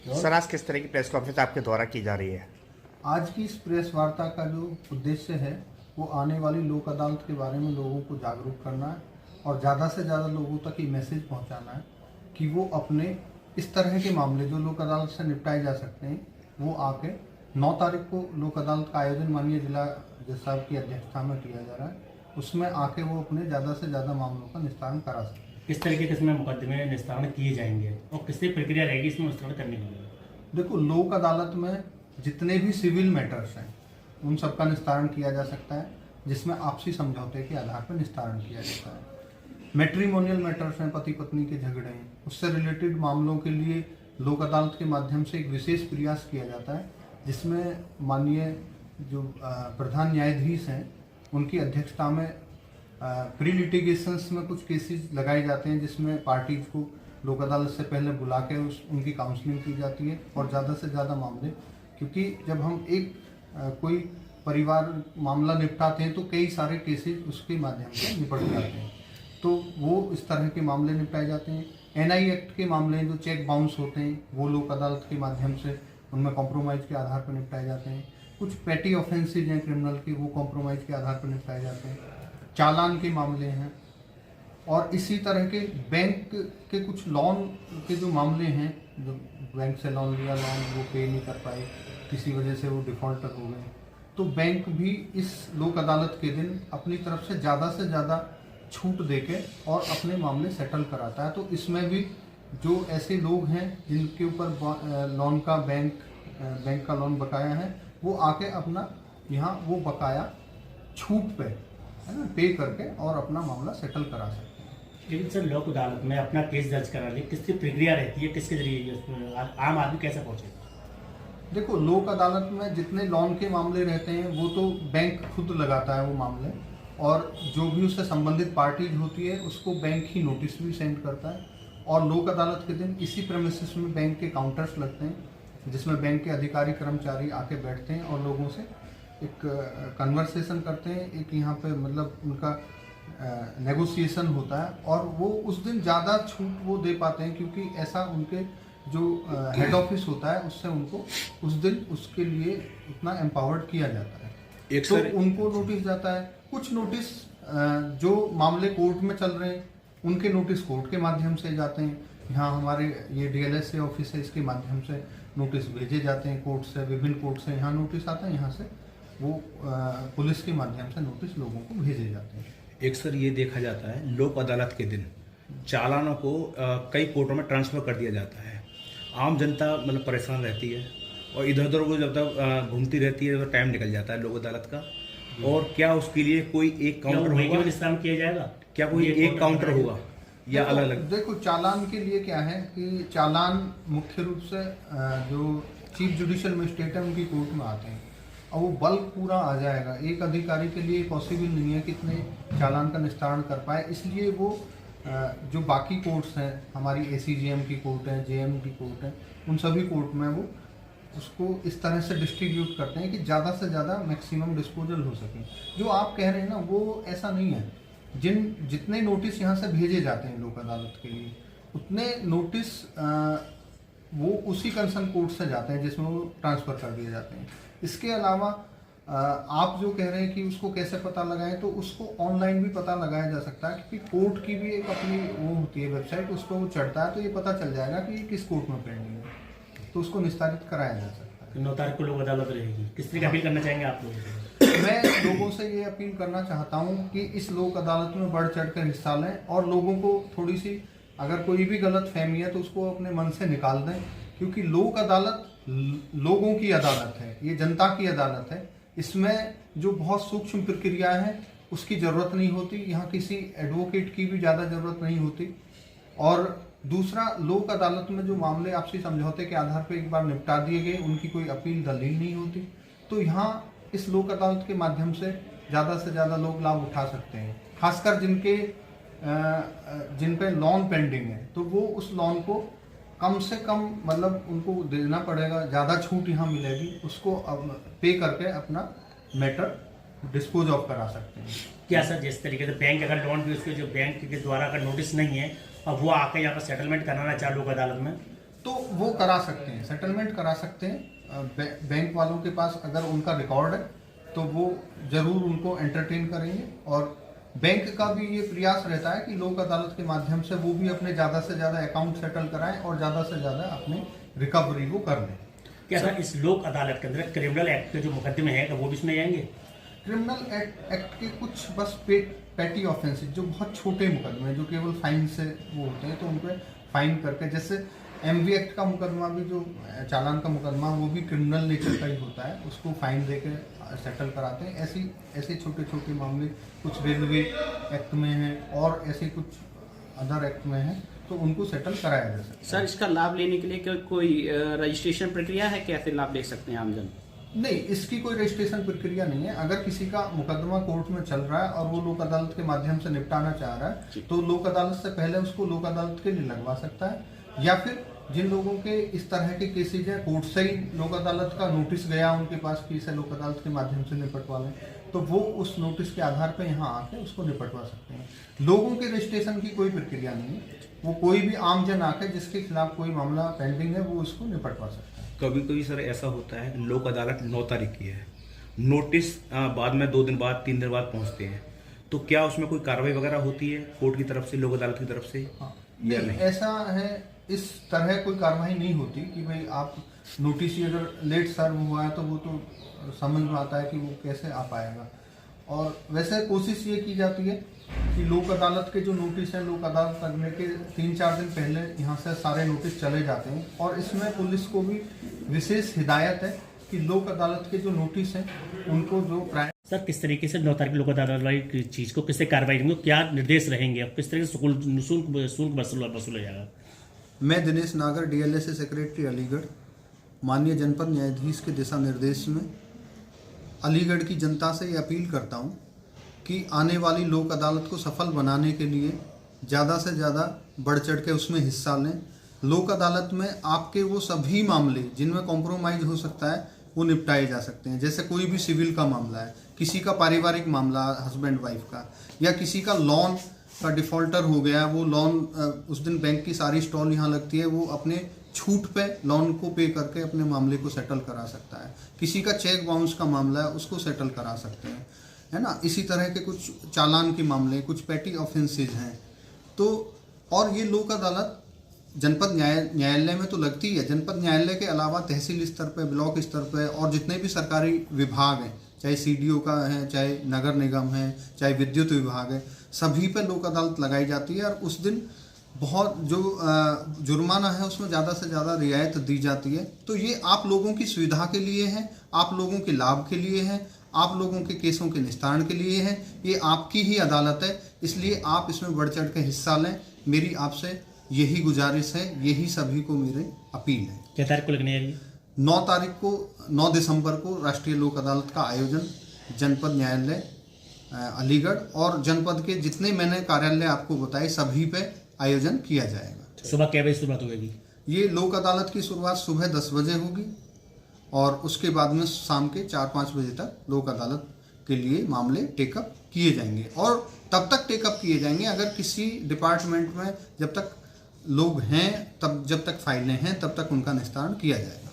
Sir, आज किस तरह की प्रेस कॉन्फ्रेंस आपके द्वारा की जा रही है? आज की इस प्रेस वार्ता का जो उद्देश्य है वो आने वाली लोक अदालत के बारे में लोगों को जागरूक करना है और ज़्यादा से ज़्यादा लोगों तक ये मैसेज पहुंचाना है कि वो अपने इस तरह के मामले जो लोक अदालत से निपटाए जा सकते हैं वो आके 9 तारीख को लोक अदालत का आयोजन माननीय जिला जज साहब की अध्यक्षता में किया जा रहा है। उसमें आके वो अपने ज़्यादा से ज़्यादा मामलों का निस्तारण करा सकते हैं। किस तरीके के इसमें मुकदमे निस्तारण किए जाएंगे और किस तरह प्रक्रिया रहेगी इसमें निस्तारण करने के लिए? देखो, लोक अदालत में जितने भी सिविल मैटर्स हैं उन सबका निस्तारण किया जा सकता है, जिसमें आपसी समझौते के आधार पर निस्तारण किया जाता है। मैट्रिमोनियल मैटर्स हैं, पति पत्नी के झगड़े हैं, उससे रिलेटेड मामलों के लिए लोक अदालत के माध्यम से एक विशेष प्रयास किया जाता है, जिसमें माननीय जो प्रधान न्यायाधीश हैं उनकी अध्यक्षता में प्री लिटिगेशंस में कुछ केसेस लगाए जाते हैं, जिसमें पार्टीज को लोक अदालत से पहले बुला के उनकी काउंसलिंग की जाती है और ज़्यादा से ज़्यादा मामले, क्योंकि जब हम एक कोई परिवार मामला निपटाते हैं तो कई सारे केसेस उसके माध्यम से निपट जाते हैं, तो वो इस तरह के मामले निपटाए जाते हैं। एनआई एक्ट के मामले जो चेक बाउंस होते हैं वो लोक अदालत के माध्यम से उनमें कॉम्प्रोमाइज़ के आधार पर निपटाए जाते हैं। कुछ पेटी ऑफेंसेज हैं क्रिमिनल के, वो कॉम्प्रोमाइज़ के आधार पर निपटाए जाते हैं। चालान के मामले हैं और इसी तरह के बैंक के कुछ लोन के जो मामले हैं, जो बैंक से लोन लिया, लोन वो पे नहीं कर पाए, किसी वजह से वो डिफॉल्टर हो गए, तो बैंक भी इस लोक अदालत के दिन अपनी तरफ से ज़्यादा छूट देके और अपने मामले सेटल कराता है। तो इसमें भी जो ऐसे लोग हैं जिनके ऊपर लोन का बैंक का लोन बकाया है, वो आके अपना यहाँ वो बकाया छूट पे है ना पे करके और अपना मामला सेटल करा सकते हैं। लेकिन सर, लोक अदालत में अपना केस दर्ज कराने किसकी प्रक्रिया रहती है, किसके जरिए आम आदमी कैसे पहुंचेगा? देखो, लोक अदालत में जितने लोन के मामले रहते हैं वो तो बैंक खुद लगाता है वो मामले, और जो भी उससे संबंधित पार्टीज होती है उसको बैंक ही नोटिस भी सेंड करता है। और लोक अदालत के दिन इसी प्रेमिसेस में बैंक के काउंटर्स लगते हैं, जिसमें बैंक के अधिकारी कर्मचारी आके बैठते हैं और लोगों से एक कन्वर्सेशन करते हैं, एक यहाँ पे मतलब उनका नेगोशिएशन होता है, और वो उस दिन ज़्यादा छूट वो दे पाते हैं क्योंकि ऐसा उनके जो हेड ऑफिस होता है उससे उनको उस दिन उसके लिए इतना एम्पावर्ड किया जाता है। तो उनको नोटिस जाता है। कुछ नोटिस जो मामले कोर्ट में चल रहे हैं उनके नोटिस कोर्ट के माध्यम से जाते हैं। यहाँ हमारे ये डीएलएसए ऑफिस है, इसके माध्यम से नोटिस भेजे जाते हैं कोर्ट से, विभिन्न कोर्ट से यहाँ नोटिस आता है, यहाँ से वो पुलिस के माध्यम से नोटिस लोगों को भेजे जाते हैं। एक सर ये देखा जाता है लोक अदालत के दिन चालानों को कई कोर्टों में ट्रांसफ़र कर दिया जाता है। आम जनता मतलब परेशान रहती है और इधर उधर को जब तक घूमती रहती है तो टाइम निकल जाता है लोक अदालत का। और क्या उसके लिए कोई एक काउंटर होगा? निस्तारण किया जाएगा? क्या कोई एक काउंटर होगा या अलग अलग? देखो, चालान के लिए क्या है कि चालान मुख्य रूप से जो चीफ जुडिशियल मजिस्ट्रेट है उनकी कोर्ट में आते हैं और वो बल्क पूरा आ जाएगा। एक अधिकारी के लिए पॉसिबल नहीं है कि इतने चालान का निस्तारण कर पाए, इसलिए वो जो बाकी कोर्ट्स हैं, हमारी एसीजीएम की कोर्ट है, जेएम की कोर्ट है, उन सभी कोर्ट में वो उसको इस तरह से डिस्ट्रीब्यूट करते हैं कि ज़्यादा से ज़्यादा मैक्सिमम डिस्पोजल हो सके। जो आप कह रहे हैं ना वो ऐसा नहीं है। जितने नोटिस यहाँ से भेजे जाते हैं लोक अदालत के लिए उतने नोटिस वो उसी कंसर्न कोर्ट से जाते हैं जिसमें वो ट्रांसफ़र कर दिए जाते हैं। इसके अलावा आप जो कह रहे हैं कि उसको कैसे पता लगाएं, तो उसको ऑनलाइन भी पता लगाया जा सकता है, क्योंकि कोर्ट की भी एक अपनी वो होती है वेबसाइट, उस पर वो चढ़ता है तो ये पता चल जाएगा कि किस कोर्ट में पेंडिंग है, तो उसको निस्तारित कराया जा सकता है। 9 तारीख को लोक अदालत रहेगी, किस तरह की अपील करना चाहेंगे आप लोगों से? मैं लोगों से ये अपील करना चाहता हूँ कि इस लोक अदालत में बढ़ चढ़ कर हिस्सा लें और लोगों को थोड़ी सी अगर कोई भी गलत फहमी है तो उसको अपने मन से निकाल दें, क्योंकि लोक अदालत लोगों की अदालत है, ये जनता की अदालत है। इसमें जो बहुत सूक्ष्म प्रक्रिया है उसकी ज़रूरत नहीं होती, यहाँ किसी एडवोकेट की भी ज़्यादा ज़रूरत नहीं होती। और दूसरा, लोक अदालत में जो मामले आपसी समझौते के आधार पर एक बार निपटा दिए गए, उनकी कोई अपील दलील नहीं होती, तो यहाँ इस लोक अदालत के माध्यम से ज़्यादा लोग लाभ उठा सकते हैं। खासकर जिन पे लोन पेंडिंग है तो वो उस लोन को कम से कम मतलब उनको देना पड़ेगा, ज़्यादा छूट यहाँ मिलेगी, उसको अब पे करके अपना मैटर डिस्पोज ऑफ करा सकते हैं। क्या सर, जिस तरीके से बैंक अगर लोन भी उसके जो बैंक के द्वारा अगर नोटिस नहीं है और वो आकर यहाँ पर सेटलमेंट कराना चाहे लोक अदालत में, तो वो करा सकते हैं, सेटलमेंट करा सकते हैं। बैंक वालों के पास अगर उनका रिकॉर्ड है तो वो जरूर उनको एंटरटेन करेंगे, और बैंक का भी ये प्रयास रहता है कि लोक अदालत के माध्यम से वो भी अपने ज़्यादा से ज़्यादा अकाउंट सेटल कराएं और ज़्यादा से ज़्यादा अपनी रिकवरी को कर लें। क्या सर इस लोक अदालत के अंदर क्रिमिनल एक्ट के जो मुकदमे हैं वो भी इसमें आएंगे? क्रिमिनल एक्ट के कुछ बस पैटी ऑफेंसेस जो बहुत छोटे मुकदमे जो केवल फाइन से वो होते हैं, तो उन पर फाइन करके, जैसे MV एक्ट का मुकदमा भी, जो चालान का मुकदमा, वो भी क्रिमिनल नेचर का ही होता है, उसको फाइन देके सेटल कराते हैं। ऐसे छोटे छोटे मामले कुछ रेलवे एक्ट में हैं और ऐसे कुछ अदर एक्ट में हैं, तो उनको सेटल कराया जा सकता है। सर इसका लाभ लेने के लिए कोई रजिस्ट्रेशन प्रक्रिया है, कैसे लाभ ले सकते हैं आमजन? नहीं, इसकी कोई रजिस्ट्रेशन प्रक्रिया नहीं है। अगर किसी का मुकदमा कोर्ट में चल रहा है और वो लोक अदालत के माध्यम से निपटाना चाह रहा है, तो लोक अदालत से पहले उसको लोक अदालत के लिए लगवा सकता है, या फिर जिन लोगों के इस तरह के केसेज हैं, कोर्ट से ही लोक अदालत का नोटिस गया उनके पास कि इसे लोक अदालत के माध्यम से निपटवा लें, तो वो उस नोटिस के आधार पर यहाँ आके उसको निपटवा सकते हैं। लोगों के रजिस्ट्रेशन की कोई प्रक्रिया नहीं है, वो कोई भी आमजन आके जिसके खिलाफ कोई मामला पेंडिंग है वो उसको निपटवा सकता है। कभी कभी सर ऐसा होता है, लोक अदालत 9 तारीख की है, नोटिस बाद में 2 दिन बाद 3 दिन बाद पहुंचते हैं, तो क्या उसमें कोई कार्रवाई वगैरह होती है कोर्ट की तरफ से, लोक अदालत की तरफ से? हाँ, या नहीं, नहीं? ऐसा है, इस तरह कोई कार्रवाई नहीं होती कि भाई आप नोटिस ही अगर लेट सर्व हुआ है तो वो तो समझ में आता है कि वो कैसे आ पाएगा। और वैसे कोशिश ये की जाती है कि लोक अदालत के जो नोटिस हैं, लोक अदालत लगने के 3-4 दिन पहले यहाँ से सारे नोटिस चले जाते हैं, और इसमें पुलिस को भी विशेष हिदायत है कि लोक अदालत के जो नोटिस हैं उनको जो सर किस तरीके से 9 तारीख लोक अदालत वाली चीज़ को किससे कार्रवाई होंगे, क्या निर्देश रहेंगे, अब किस तरीके से शुल्क वसूला जाएगा? मैं दिनेश नागर, DLSA सेक्रेटरी अलीगढ़, माननीय जनपद न्यायाधीश के दिशा निर्देश में अलीगढ़ की जनता से ये अपील करता हूँ कि आने वाली लोक अदालत को सफल बनाने के लिए ज़्यादा से ज़्यादा बढ़ चढ़ के उसमें हिस्सा लें। लोक अदालत में आपके वो सभी मामले जिनमें कॉम्प्रोमाइज़ हो सकता है वो निपटाए जा सकते हैं। जैसे कोई भी सिविल का मामला है, किसी का पारिवारिक मामला हस्बैंड वाइफ का, या किसी का लोन का डिफ़ॉल्टर हो गया, वो लोन उस दिन बैंक की सारी स्टॉल यहाँ लगती है, वो अपने छूट पे लोन को पे करके अपने मामले को सेटल करा सकता है। किसी का चेक बाउंस का मामला है, उसको सेटल करा सकते हैं, है ना। इसी तरह के कुछ चालान के मामले, कुछ पैटी ऑफेंसेज हैं, तो और ये लोक अदालत जनपद न्यायालय में तो लगती है। जनपद न्यायालय के अलावा तहसील स्तर पे, ब्लॉक स्तर पे और जितने भी सरकारी विभाग हैं, चाहे CDO का है, चाहे नगर निगम है, चाहे विद्युत विभाग है, सभी पे लोक अदालत लगाई जाती है। और उस दिन बहुत जो जुर्माना है उसमें ज़्यादा से ज़्यादा रियायत दी जाती है। तो ये आप लोगों की सुविधा के लिए है, आप लोगों के लाभ के लिए है, आप लोगों के केसों के निस्तारण के लिए है। ये आपकी ही अदालत है, इसलिए आप इसमें बढ़ चढ़ के हिस्सा लें। मेरी आपसे यही गुजारिश है, यही सभी को मेरी अपील है। क्या तारीख को लगने है? 9 दिसंबर को राष्ट्रीय लोक अदालत का आयोजन जनपद न्यायालय अलीगढ़ और जनपद के जितने मैंने कार्यालय आपको बताए सभी पे आयोजन किया जाएगा। सुबह क्या बजे शुरुआत होगी? ये लोक अदालत की शुरुआत सुबह 10 बजे होगी और उसके बाद में शाम के 4-5 बजे तक लोक अदालत के लिए मामले टेकअप किए जाएंगे। और तब तक टेकअप किए जाएंगे अगर किसी डिपार्टमेंट में जब तक लोग हैं, तब जब तक फाइलें हैं तब तक उनका निस्तारण किया जाएगा।